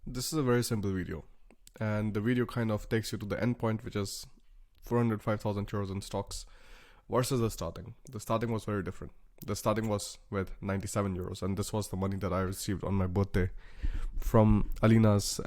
This is a very simple video, and the video kind of takes you to the end point, which is 405,000 euros in stocks versus the starting. The starting was very different. The starting was with 97 euros, and this was the money that I received on my birthday from Alina's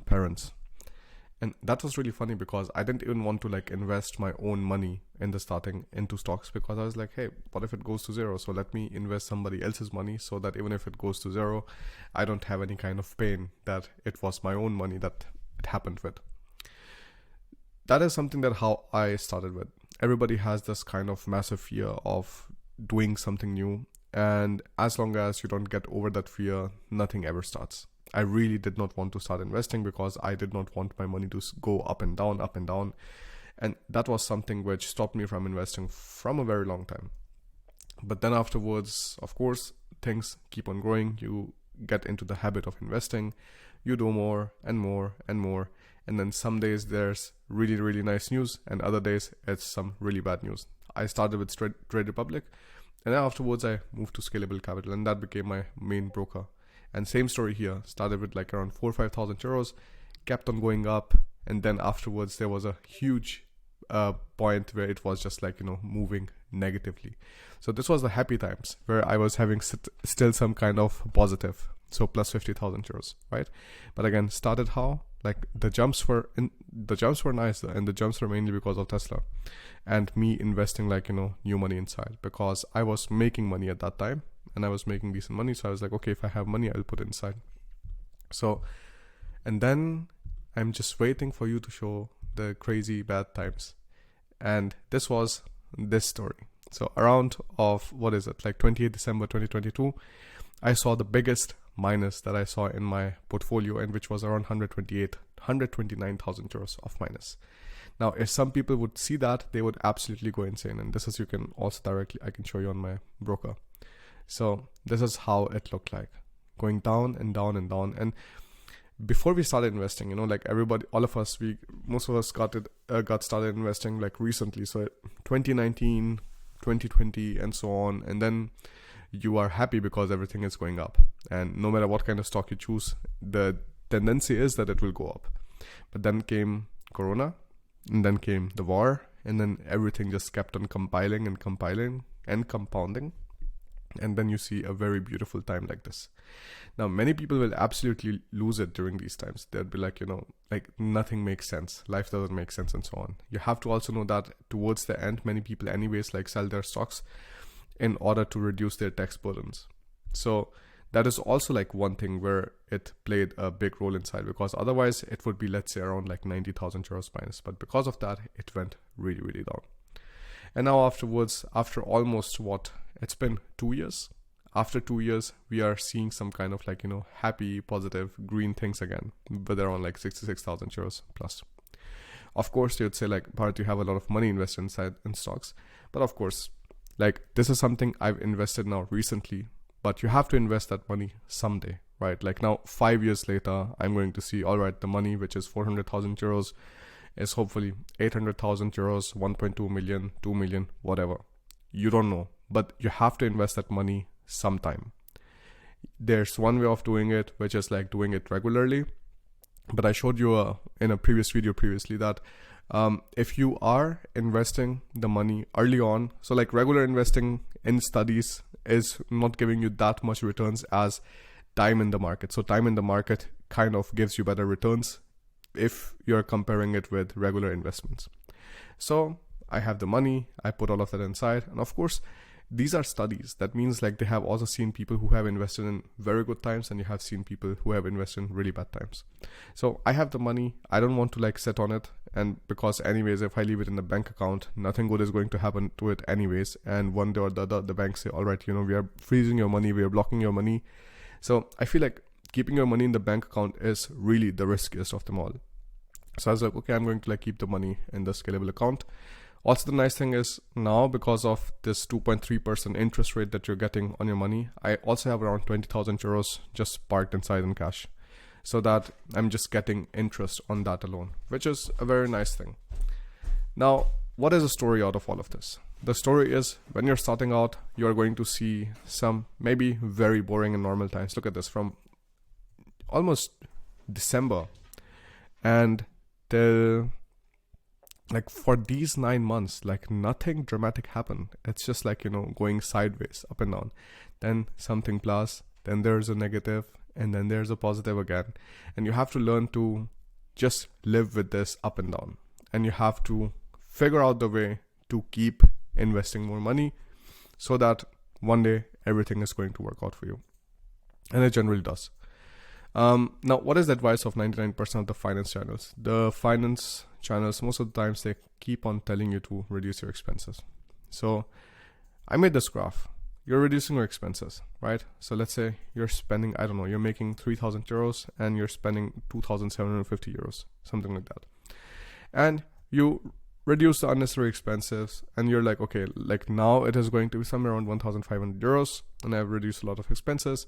parents. And that was really funny because I didn't even want to invest my own money in the starting into stocks, because I was like, hey, what if it goes to zero? So let me invest somebody else's money so that even if it goes to zero, I don't have any kind of pain that it was my own money that it happened with. That is something that how I started with. Everybody has this kind of massive fear of doing something new. And as long as you don't get over that fear, nothing ever starts. I really did not want to start investing because I did not want my money to go up and down, up and down. And that was something which stopped me from investing from a very long time. But then afterwards, of course, things keep on growing. You get into the habit of investing. You do more and more and more. And then some days there's really, really nice news, and other days it's some really bad news. I started with Trade Republic, and then afterwards I moved to Scalable Capital, and that became my main broker. And same story here, started with around 4 or 5,000 euros, kept on going up, and then afterwards there was a huge point where it was just moving negatively. So this was the happy times where I was having still some kind of positive, so plus 50,000 euros, right? But again, started how? The jumps were nice, and the jumps were mainly because of Tesla and me investing new money inside, because I was making money at that time and I was making decent money. So I was like, okay, if I have money, I'll put it inside. So, and then I'm just waiting for you to show the crazy bad times. And this was this story. So around of, 28 December 2022, I saw the biggest minus that I saw in my portfolio, and which was around 129,000 euros of minus. Now, if some people would see that, they would absolutely go insane. And this is, you can also directly, I can show you on my broker. So this is how it looked like, going down and down and down. And before we started investing, everybody, all of us, most of us got started investing recently. So 2019, 2020 and so on. And then you are happy because everything is going up. And no matter what kind of stock you choose, the tendency is that it will go up. But then came Corona, and then came the war, and then everything just kept on compiling and compounding. And then you see a very beautiful time like this. Now, many people will absolutely lose it during these times. They'll be nothing makes sense. Life doesn't make sense and so on. You have to also know that towards the end, many people anyways sell their stocks in order to reduce their tax burdens. So that is also one thing where it played a big role inside, because otherwise it would be, let's say, around 90,000 euros minus. But because of that, it went really, really down. And now afterwards, after almost it's been 2 years. After 2 years, we are seeing some kind of happy, positive, green things again, but they're on 66,000 euros plus. Of course, you'd say Bharat, you have a lot of money invested inside in stocks. But of course, this is something I've invested now recently, but you have to invest that money someday, right? Now, 5 years later, I'm going to see, all right, the money, which is 400,000 euros, is hopefully 800,000 euros, 1.2 million, 2 million, whatever. You don't know, but you have to invest that money sometime. There's one way of doing it, which is doing it regularly. But I showed you in a previous video previously that if you are investing the money early on, so regular investing in studies is not giving you that much returns as time in the market. So time in the market kind of gives you better returns if you're comparing it with regular investments. So I have the money, I put all of that inside. And of course, these are studies. That means they have also seen people who have invested in very good times, and you have seen people who have invested in really bad times. So I have the money. I don't want to sit on it. And because anyways, if I leave it in the bank account, nothing good is going to happen to it anyways. And one day or the other, the bank say, all right, we are freezing your money. We are blocking your money. So I feel keeping your money in the bank account is really the riskiest of them all. So I was okay, I'm going to keep the money in the Scalable account. Also, the nice thing is now, because of this 2.3% interest rate that you're getting on your money, I also have around 20,000 euros just parked inside in cash, so that I'm just getting interest on that alone, which is a very nice thing. Now, what is the story out of all of this? The story is, when you're starting out, you're going to see some maybe very boring and normal times. Look at this, from almost December, and till like for these 9 months, like nothing dramatic happened. It's just like, going sideways, up and down. Then something plus, then there's a negative, and then there's a positive again. And you have to learn to just live with this up and down. And you have to figure out the way to keep investing more money so that one day everything is going to work out for you. And it generally does. Now, what is the advice of 99% of the finance channels? The finance channels, most of the times, they keep on telling you to reduce your expenses. So I made this graph. You're reducing your expenses, right? So let's say you're spending, I don't know, you're making 3,000 euros and you're spending 2,750 euros, something like that. And you reduce the unnecessary expenses and you're like, okay, like now it is going to be somewhere around 1,500 euros and I've reduced a lot of expenses.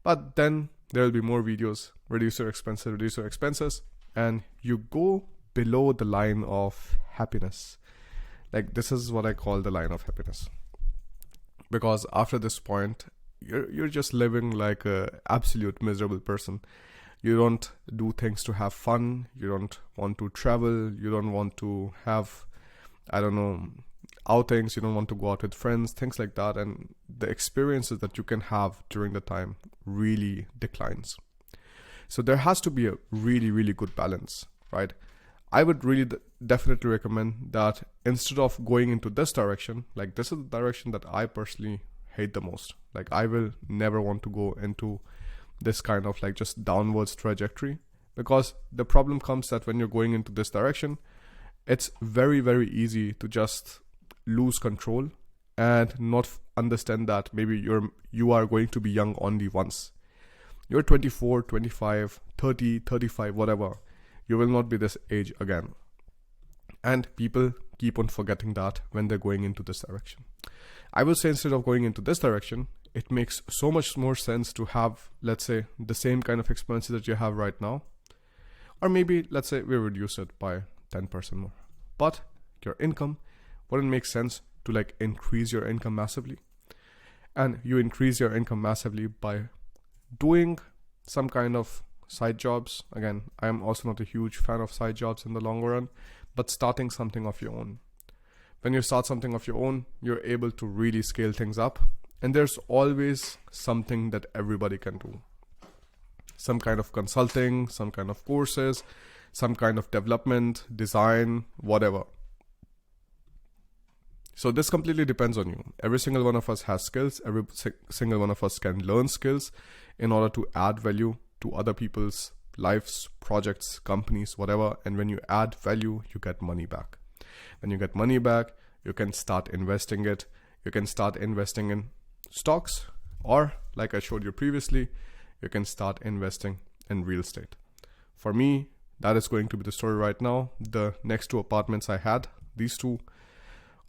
But then there will be more videos, reduce your expenses, and you go below the line of happiness. Like this is what I call the line of happiness. Because after this point, you're just living like a absolute miserable person. You don't do things to have fun. You don't want to travel. You don't want to have, I don't know, outings. You don't want to go out with friends, things like that. And the experiences that you can have during the time really declines. So there has to be a really, really good balance, right? I would really definitely recommend that instead of going into this direction, like this is the direction that I personally hate the most. Like I will never want to go into this kind of like just downwards trajectory, because the problem comes that when you're going into this direction, it's very, very easy to just lose control and not understand that maybe you are going to be young only once. You're 24, 25, 30, 35, whatever. You will not be this age again. And people keep on forgetting that when they're going into this direction. I will say instead of going into this direction, it makes so much more sense to have, let's say, the same kind of expenses that you have right now. Or maybe, let's say, we reduce it by 10% more. But your income wouldn't make sense to like increase your income massively. And you increase your income massively by doing some kind of side jobs. Again, I'm also not a huge fan of side jobs in the long run, but starting something of your own. When you start something of your own, you're able to really scale things up. And there's always something that everybody can do. Some kind of consulting, some kind of courses, some kind of development, design, whatever. So this completely depends on you. Every single one of us has skills. Every single one of us can learn skills in order to add value to other people's lives, projects, companies, whatever. And when you add value, you get money back. When you get money back, you can start investing it. You can start investing in stocks, or like I showed you previously, you can start investing in real estate. For me, that is going to be the story right now. The next 2 apartments I had, these 2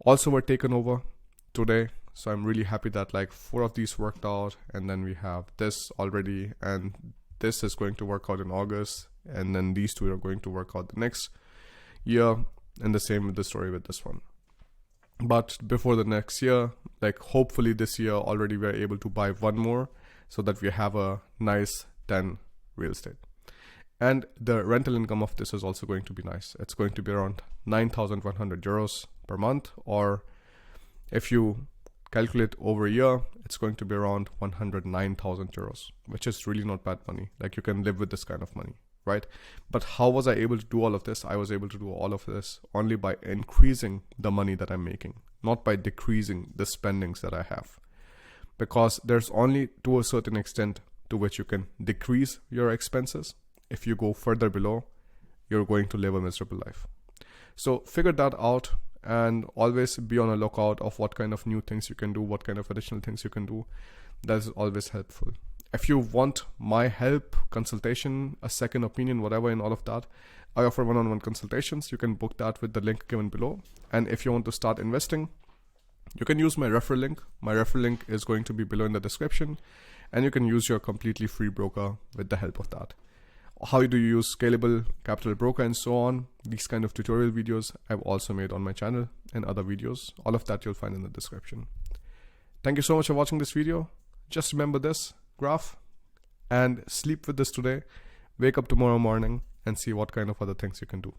also were taken over today. So I'm really happy that like 4 of these worked out, and then we have this already, and this is going to work out in August, and then these 2 are going to work out the next year, and the same with the story with this one. But before the next year, like hopefully this year already we're able to buy 1 more so that we have a nice 10 real estate. And the rental income of this is also going to be nice. It's going to be around 9,100 euros per month, or if you calculate over a year, it's going to be around 109,000 euros, which is really not bad money. Like you can live with this kind of money, right? But how was I able to do all of this? I was able to do all of this only by increasing the money that I'm making, not by decreasing the spendings that I have. Because there's only to a certain extent to which you can decrease your expenses. If you go further below, you're going to live a miserable life. So figure that out, and always be on a lookout of what kind of new things you can do, what kind of additional things you can do. That is always helpful. If you want my help, consultation, a second opinion, whatever in all of that, I offer one-on-one consultations. You can book that with the link given below. And if you want to start investing, you can use my referral link. My referral link is going to be below in the description, and you can use your completely free broker with the help of that. How do you use Scalable, Capital Broker, and so on? These kind of tutorial videos I've also made on my channel and other videos. All of that you'll find in the description. Thank you so much for watching this video. Just remember this graph and sleep with this today. wake up tomorrow morning and see what kind of other things you can do.